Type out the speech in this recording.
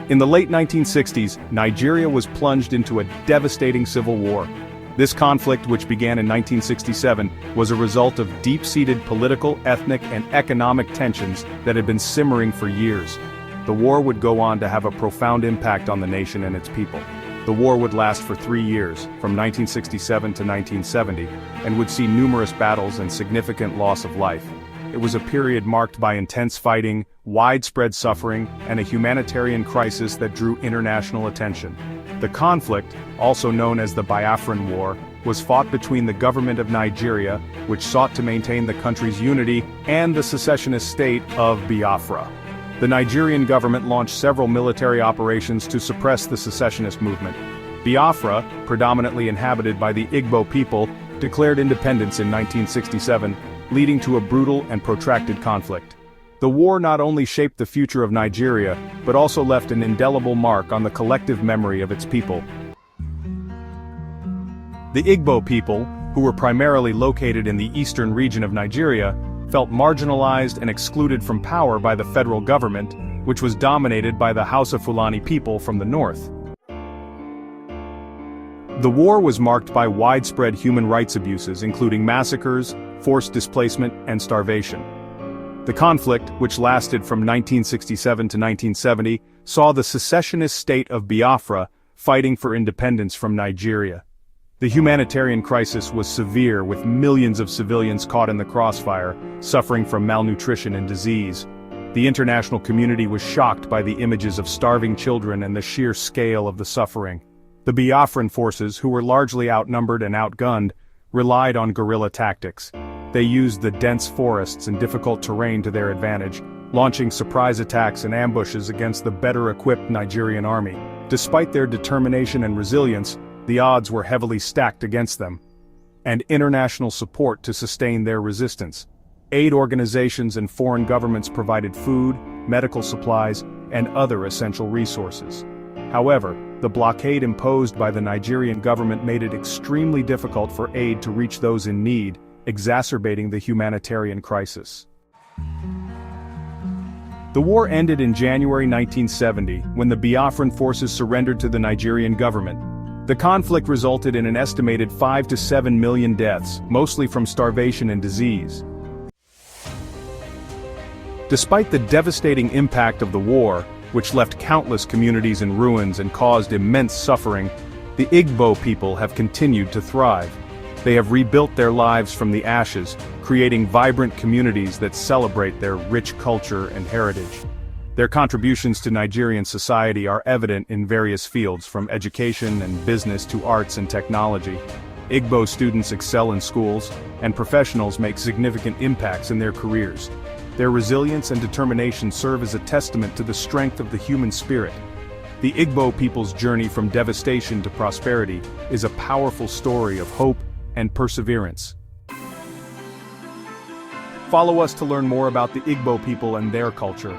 In the late 1960s, Nigeria was plunged into a devastating civil war. This conflict, which began in 1967, was a result of deep-seated political, ethnic, and economic tensions that had been simmering for years. The war would go on to have a profound impact on the nation and its people. The war would last for 3 years, from 1967 to 1970, and would see numerous battles and significant loss of life. It was a period marked by intense fighting, widespread suffering, and a humanitarian crisis that drew international attention. The conflict, also known as the Biafran War, was fought between the government of Nigeria, which sought to maintain the country's unity, and the secessionist state of Biafra. The Nigerian government launched several military operations to suppress the secessionist movement. Biafra, predominantly inhabited by the Igbo people, declared independence in 1967, leading to a brutal and protracted conflict. The war not only shaped the future of Nigeria, but also left an indelible mark on the collective memory of its people. The Igbo people, who were primarily located in the eastern region of Nigeria, felt marginalized and excluded from power by the federal government, which was dominated by the Hausa Fulani people from the north. The war was marked by widespread human rights abuses, including massacres, forced displacement, and starvation. The conflict, which lasted from 1967 to 1970, saw the secessionist state of Biafra fighting for independence from Nigeria. The humanitarian crisis was severe, with millions of civilians caught in the crossfire, suffering from malnutrition and disease. The international community was shocked by the images of starving children and the sheer scale of the suffering. The Biafran forces, who were largely outnumbered and outgunned, relied on guerrilla tactics. They used the dense forests and difficult terrain to their advantage, launching surprise attacks and ambushes against the better-equipped Nigerian army. Despite their determination and resilience, the odds were heavily stacked against them, and international support to sustain their resistance. Aid organizations and foreign governments provided food, medical supplies, and other essential resources. However, the blockade imposed by the Nigerian government made it extremely difficult for aid to reach those in need, exacerbating the humanitarian crisis. The war ended in January 1970, when the Biafran forces surrendered to the Nigerian government. The conflict resulted in an estimated 5 to 7 million deaths, mostly from starvation and disease. Despite the devastating impact of the war, which left countless communities in ruins and caused immense suffering, the Igbo people have continued to thrive. They have rebuilt their lives from the ashes, creating vibrant communities that celebrate their rich culture and heritage. Their contributions to Nigerian society are evident in various fields, from education and business to arts and technology. Igbo students excel in schools, and professionals make significant impacts in their careers. Their resilience and determination serve as a testament to the strength of the human spirit. The Igbo people's journey from devastation to prosperity is a powerful story of hope and perseverance. Follow us to learn more about the Igbo people and their culture.